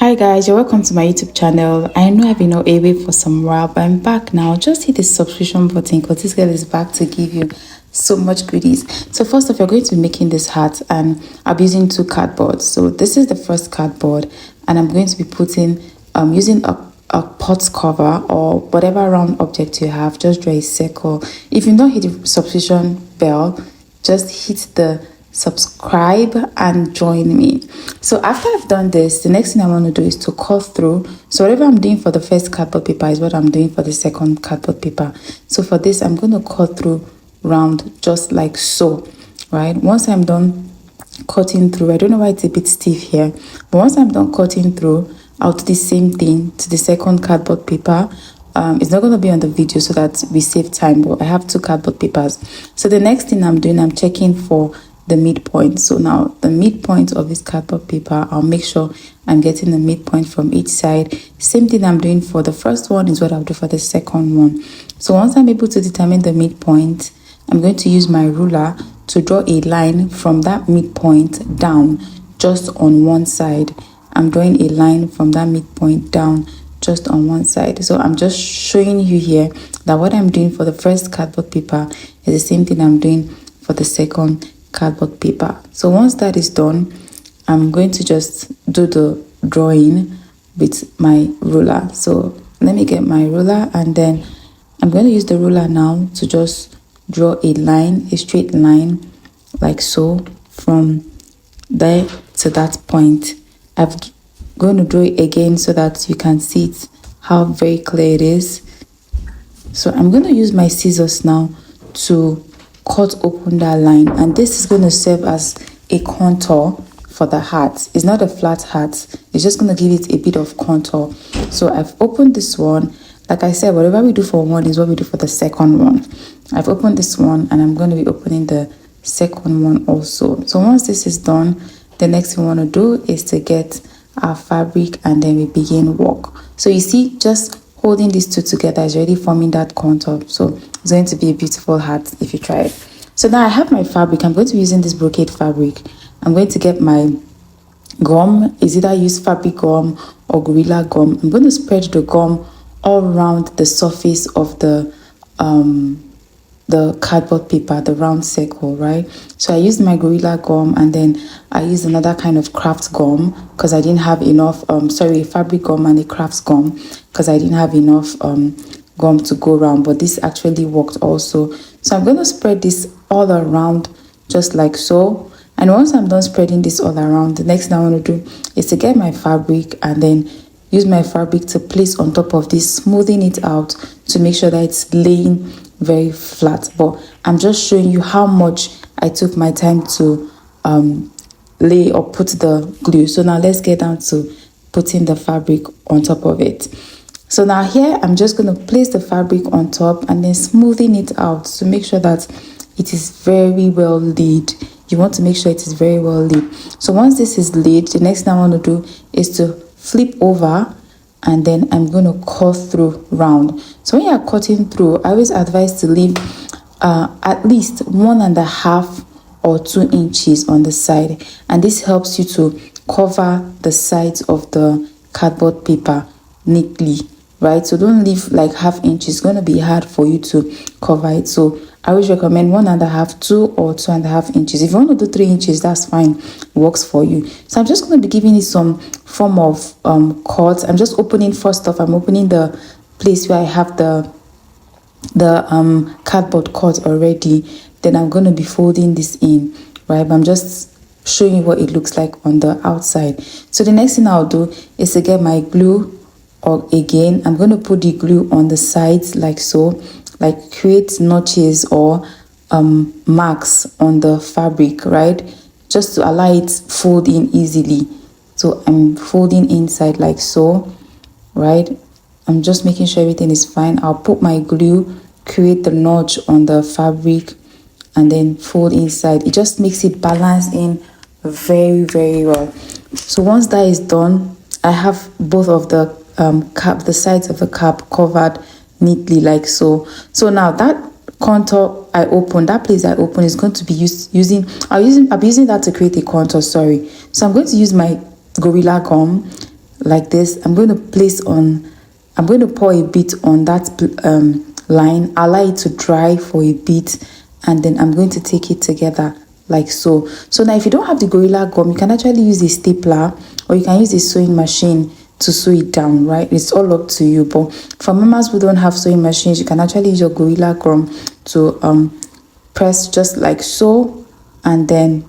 Hi guys, you're welcome to my YouTube channel. I know I've been away for some while, but I'm back now. Just hit the subscription button because this girl is back to give you so much goodies. So first off, you're going to be making this hat, and I'll be using two cardboards. So this is the first cardboard, and I'm going to be putting using a pot cover or whatever round object you have. Just draw a circle. If you don't hit the subscription bell, just hit the subscribe and join me. So after I've done this, the next thing I want to do is to cut through. So whatever I'm doing for the first cardboard paper is what I'm doing for the second cardboard paper. So for this, I'm going to cut through round just like so, right? Once I'm done cutting through, I don't know why it's a bit stiff here, but once I'm done cutting through, I'll do the same thing to the second cardboard paper. It's not going to be on the video so that we save time, but I have two cardboard papers. So the next thing I'm doing, I'm checking for the midpoint. So now the midpoint of this cardboard paper, I'll make sure I'm getting the midpoint from each side. Same thing I'm doing for the first one is what I'll do for the second one. So once I'm able to determine the midpoint, I'm going to use my ruler to draw a line from that midpoint down just on one side. I'm drawing a line from that midpoint down just on one side. So I'm just showing you here that what I'm doing for the first cardboard paper is the same thing I'm doing for the second cardboard paper. So once that is done, I'm going to just do the drawing with my ruler. So let me get my ruler, and then I'm going to use the ruler now to just draw a line, a straight line like so from there to that point. I'm going to draw it again so that you can see it, how very clear it is. So I'm going to use my scissors now to cut open that line, and this is going to serve as a contour for the hat. It's not a flat hat, it's just going to give it a bit of contour. So I've opened this one. Like I said, whatever we do for one is what we do for the second one. I've opened this one, and I'm going to be opening the second one also. So once this is done, the next thing we want to do is to get our fabric, and then we begin work. So you see, just holding these two together is already forming that contour. So it's going to be a beautiful hat if you try it. So now I have my fabric. I'm going to be using this brocade fabric. I'm going to get my gum. Is either use fabric gum or gorilla gum. I'm going to spread the gum all around the surface of the cardboard paper, the round circle, right? So I used my gorilla gum, and then I used another kind of craft gum because I didn't have enough fabric gum and a craft gum because I didn't have enough gum to go around, but this actually worked also. So I'm going to spread this all around just like so, and once I'm done spreading this all around, the next thing I want to do is to get my fabric and then use my fabric to place on top of this, smoothing it out to make sure that it's laying very flat. But I'm just showing you how much I took my time to lay or put the glue. So now let's get down to putting the fabric on top of it. So now here I'm just going to place the fabric on top and then smoothing it out to make sure that it is very well laid. You want to make sure it is very well laid. So once this is laid, the next thing I want to do is to flip over, and then I'm going to cut through round. So when you're cutting through, I always advise to leave at least 1.5 or 2 inches on the side, and this helps you to cover the sides of the cardboard paper neatly, right? So don't leave like 1/2 inch. It's going to be hard for you to cover it. So I always recommend 1.5, 2 or 2.5 inches. If you want to do 3 inches, that's fine, it works for you. So I'm just going to be giving it some form of cut. I'm just opening, first off, I'm opening the place where I have the cardboard cut already. Then I'm going to be folding this in, right? But I'm just showing you what it looks like on the outside. So the next thing I'll do is to get my glue, or again I'm going to put the glue on the sides like so, like create notches or marks on the fabric, right? Just to allow it fold in easily. So I'm folding inside like so, right? I'm just making sure everything is fine. I'll put my glue, create the notch on the fabric, and then fold inside. It just makes it balance in very, very well. So once that is done, I have both of the the sides of the cap covered neatly like so. So now that contour I open, that place I open is going to be I'll be using that to create a contour, sorry. So I'm going to use my gorilla gum like this. I'm going to pour a bit on that line, allow it to dry for a bit, and then I'm going to take it together like so. So now if you don't have the Gorilla Gum, you can actually use a stapler, or you can use a sewing machine to sew it down, right? It's all up to you. But for mamas who don't have sewing machines, you can actually use your Gorilla Gum to press just like so, and then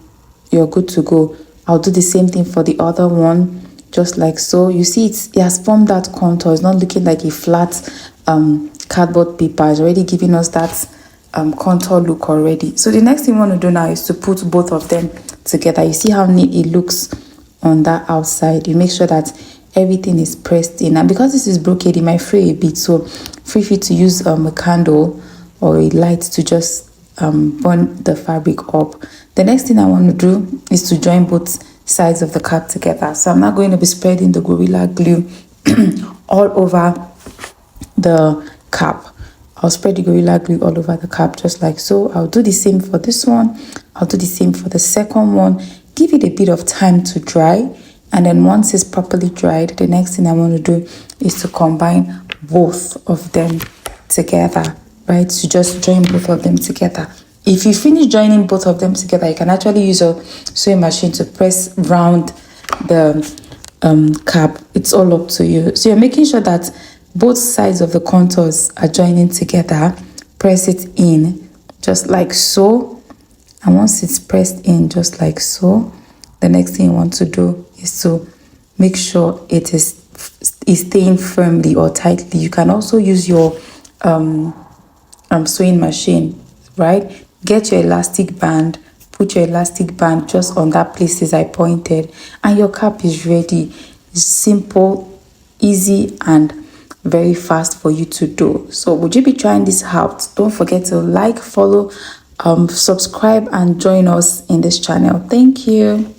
you're good to go. I'll do the same thing for the other one, just like so. You see, it has formed that contour. It's not looking like a flat cardboard paper. It's already giving us that contour look already. So the next thing we want to do now is to put both of them together. You see how neat it looks on that outside. You make sure that everything is pressed in, and because this is brocade, it might fray a bit, so feel free to use a candle or a light to just burn the fabric up. The next thing I want to do is to join both sides of the cap together. So I'm not going to be spreading the Gorilla Glue all over the cap. I'll spread the Gorilla Glue all over the cap just like so. I'll do the same for this one. I'll do the same for the second one. Give it a bit of time to dry, and then once it's properly dried, the next thing I want to do is to combine both of them together, right? So just join both of them together. If you finish joining both of them together, you can actually use a sewing machine to press round the cap. It's all up to you. So you're making sure that both sides of the contours are joining together. Press it in just like so, and once it's pressed in just like so, the next thing you want to do is to make sure it is staying firmly or tightly. You can also use your sewing machine, right? Get your elastic band, put your elastic band just on that places I pointed, and your cap is ready. It's simple, easy, and very fast for you to do. So would you be trying this out? Don't forget to like, follow, subscribe, and join us in this channel. Thank you.